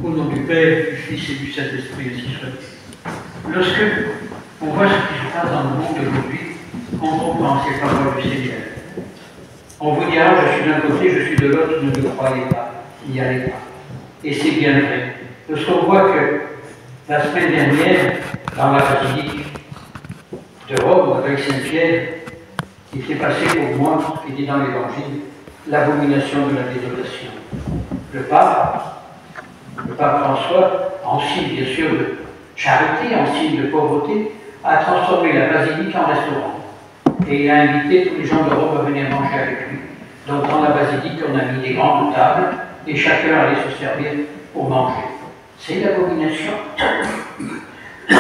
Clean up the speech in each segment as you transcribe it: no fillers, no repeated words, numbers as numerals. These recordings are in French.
Au nom du Père, du Fils et du Saint-Esprit, ainsi soit. Lorsque on voit ce qui se passe dans le monde aujourd'hui, on comprend ces paroles du Seigneur. On vous dira, je suis d'un côté, je suis de l'autre, ne me croyez pas, n'y allez pas. Et c'est bien vrai. Lorsqu'on voit que la semaine dernière, dans la basilique de Rome, avec Saint-Pierre, il s'est passé pour moi, qui dit dans l'Évangile, l'abomination de la désolation. Le pape François, en signe bien sûr de charité, en signe de pauvreté, a transformé la basilique en restaurant. Et il a invité tous les gens de Rome à venir manger avec lui. Donc dans la basilique, on a mis des grandes tables et chacun allait se servir pour manger. C'est l'abomination. C'est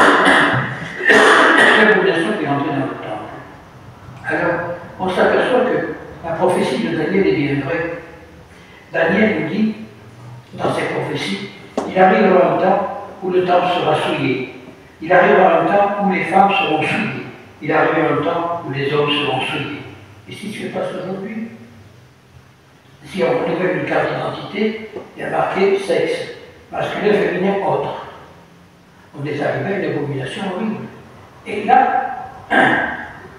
l'abomination qui est entrée dans le temple. Alors, on s'aperçoit que la prophétie de Daniel est bien vraie. Daniel nous dit, dans ses prophéties, il arrivera un temps où le temple sera souillé. Il arrivera un temps où les femmes seront souillées. Il arrivera un temps où les hommes seront souillés. Et si ce qui se passe aujourd'hui, si on renouvelle une carte d'identité, il y a marqué sexe, masculin, féminin, autre. On est arrivé à une abomination horrible. Et là,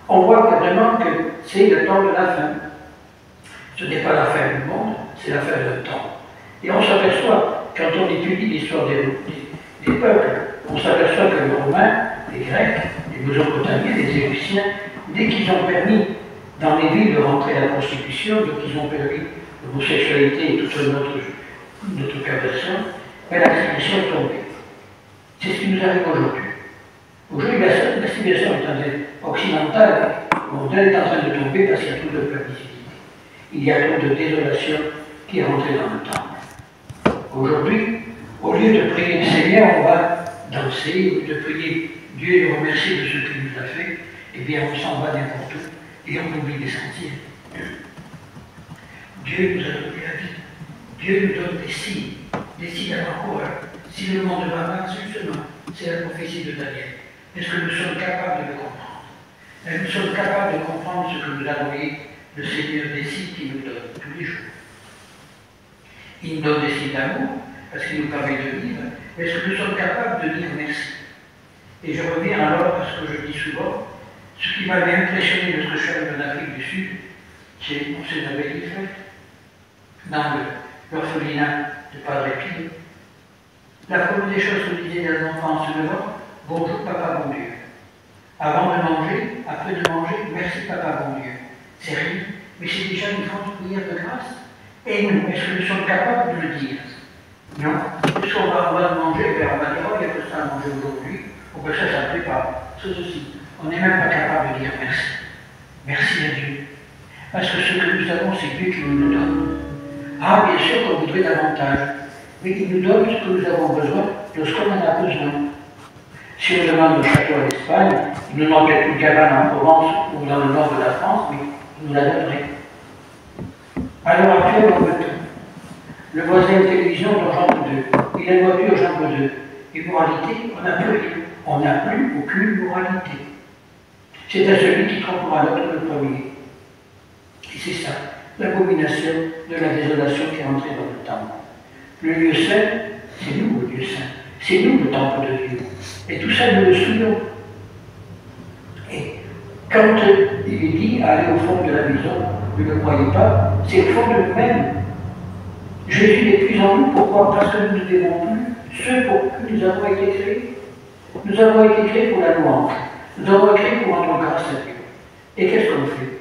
on voit vraiment que c'est le temps de la fin. Ce n'est pas la fin du monde, c'est la fin d'un temps. Et on s'aperçoit, quand on étudie l'histoire des peuples, on s'aperçoit que les Romains, les Grecs, les Mésopotamiens, les Égyptiens, dès qu'ils ont permis dans les villes de rentrer la prostitution, dès qu'ils ont permis l'homosexualité et toute notre perversion, la civilisation est tombée. C'est ce qui nous arrive aujourd'hui. Aujourd'hui, la civilisation occidentale, mondiale, est en train de tomber parce qu'il y a trop de publicité. Il y a trop de désolation qui est rentrée dans le temple. Aujourd'hui, au lieu de prier le Seigneur, on va danser, au lieu de prier Dieu et le remercier de ce qu'il nous a fait, eh bien on s'en va n'importe où et on oublie les sentiers. Dieu nous a donné la vie. Dieu nous donne des signes avant-coureurs. Si le monde va mal, justement, c'est la prophétie de Daniel. Est-ce que nous sommes capables de le comprendre? Est-ce que nous sommes capables de comprendre ce que nous a envoyé le Seigneur des signes qu'il nous donne tous les jours? Il nous donne des signes d'amour, parce qu'il nous permet de vivre, mais est-ce que nous sommes capables de dire merci? Et je reviens alors à ce que je dis souvent, ce qui m'avait impressionné lorsque je suis allé en Afrique du Sud, c'est Monseigneur Belifet, dans l'orphelinat de Padre Pio. La première des choses que disaient les enfants en se levant, bonjour papa bon Dieu. Avant de manger, après de manger, merci papa bon Dieu. C'est rien, mais c'est déjà une grande prière de grâce. Et nous, est-ce que nous sommes capables de le dire? Non. Puisqu'on va manger, ben on va dire, oh, il y a que ça à manger aujourd'hui, ou que ça ne plaît pas. Ceci. On n'est même pas capable de dire merci. Merci à Dieu. Parce que ce que nous avons, c'est Dieu qui nous le donne. Ah, bien sûr qu'on voudrait davantage. Mais il nous donne ce que nous avons besoin lorsqu'on en a besoin. Si on demande le château à l'Espagne, il nous manque une cabane en Provence ou dans le nord de la France, mais il nous la donnerait. À l'heure actuelle, on veut tout. Le voisin de télévision dans Jean 2, il a une voiture Jean 2. Et moralité, on n'a plus rien. On n'a plus aucune moralité. C'est à celui qui trompera l'autre le premier. Et c'est ça, l'abomination de la désolation qui est entrée dans le temple. Le lieu saint, c'est nous le lieu saint. C'est nous le temple de Dieu. Et tout ça, nous le souillons. Et quand il est dit aller au fond de la maison, ne le croyez pas, c'est au fond de nous-mêmes. Jésus n'est plus en nous, pourquoi? Parce que nous ne devons plus ce pour que nous avons été créés. Nous avons été créés pour la louange. Nous avons été créés pour rendre grâce à Dieu. Et qu'est-ce qu'on fait?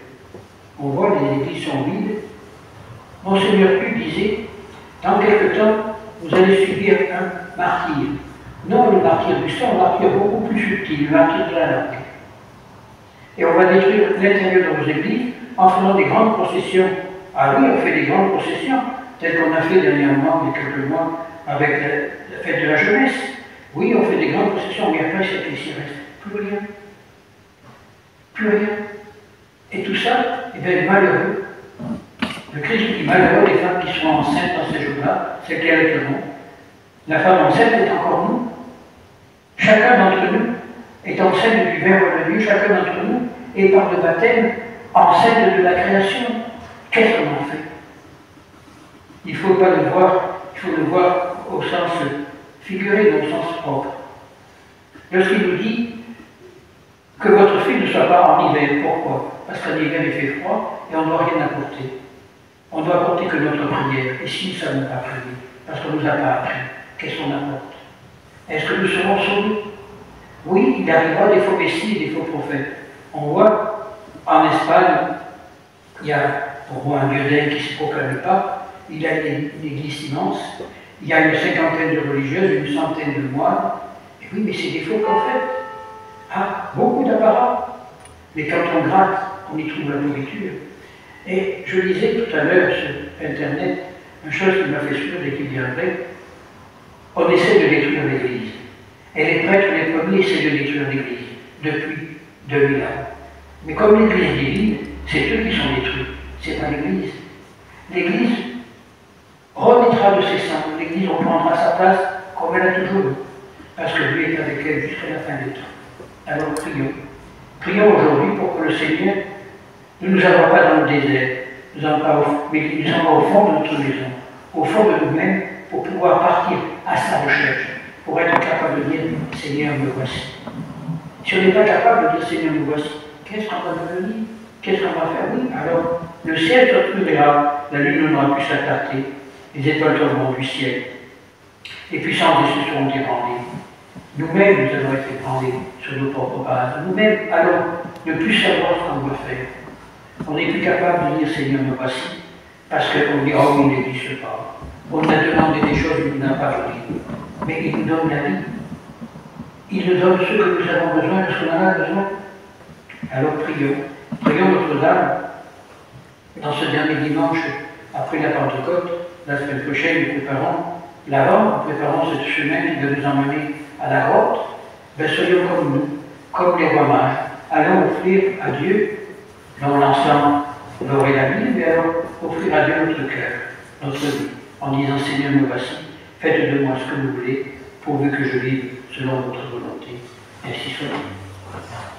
On voit les églises sont vides. Monseigneur Puy disait, dans quelque temps, vous allez subir un martyr. Non le martyr du sang, un martyr beaucoup plus subtil, le martyr de la langue. Et on va détruire l'intérieur de nos églises en faisant des grandes processions. Ah oui, on fait des grandes processions, telles qu'on a fait dernièrement, il y a quelques mois, avec la fête de la jeunesse. Oui, on fait des grandes processions, mais après, c'est qu'ici reste plus rien. Plus rien. Et tout ça, eh bien, malheureux. Le Christ dit malheureux les femmes qui sont enceintes dans ces jours-là, celles qui allaiteront. La femme enceinte est encore nous. Chacun d'entre nous est enceinte du Verbe de Dieu, chacun d'entre nous est par le baptême enceinte de la création. Qu'est-ce qu'on en fait? Il ne faut pas le voir, il faut le voir au sens figuré, mais au sens propre. Lorsqu'il nous dit que votre fille ne soit pas en hiver. Pourquoi? Parce qu'en hiver il fait froid et on ne doit rien apporter. On doit apporter que notre prière. Et si nous ne savons pas prier, parce qu'on ne nous a pas appris, qu'est-ce qu'on apporte? Est-ce que nous serons sauvés? Oui, il arrivera des faux messies et des faux prophètes. On voit en Espagne, il y a pour moi un Dieu qui ne se proclame pas, il y a une église immense, il y a une cinquantaine de religieuses, une centaine de moines. Et oui, mais c'est des faux prophètes. Ah, beaucoup d'apparat. Mais quand on gratte, on y trouve la nourriture. Et je lisais tout à l'heure sur Internet une chose qui m'a fait sourire et qui viendrait. On essaie de détruire l'Église. Et les prêtres, les premiers, essaient de détruire l'Église depuis 2000 ans. Mais comme l'Église divine, c'est eux qui sont détruits. C'est pas l'Église. L'Église renaîtra de ses cendres. L'Église reprendra sa place comme elle a toujours eu. Parce que lui est avec elle jusqu'à la fin des temps. Alors prions. Prions aujourd'hui pour que le Seigneur ne nous envoie pas dans le désert, mais qu'il nous envoie au fond de notre maison, au fond de nous-mêmes, pour pouvoir partir à sa recherche, pour être capable de dire Seigneur, me voici. Si on n'est pas capable de dire Seigneur, me voici, qu'est-ce qu'on va devenir? Qu'est-ce qu'on va faire? Oui, alors le ciel s'obscurira, la lune n'aura plus sa clarté, les étoiles tomberont du ciel, les puissances des cieux seront ébranlées. Nous-mêmes, nous allons être ébranlés sur nos propres bases. Nous-mêmes, allons ne plus savoir ce qu'on doit faire. On n'est plus capable de dire Seigneur, me voici, parce qu'on dit oh, il n'existe pas. On a demandé des choses qu'il n'a pas voulu. Mais il nous donne la vie. Il nous donne ce que nous avons besoin, de ce qu'on en a besoin. Alors prions. Prions Notre-Dame. Dans ce dernier dimanche, après la Pentecôte, la semaine prochaine, nous préparons l'avant, nous préparons cette semaine qui va nous emmener à la grotte. Ben, soyons comme nous, comme les rois mages. Allons offrir à Dieu, non l'ensemble, l'or et la Bible, mais allons offrir à Dieu notre cœur, notre vie, en disant Seigneur, me voici, faites de moi ce que vous voulez, pourvu que je vive selon votre volonté. Ainsi soit-il.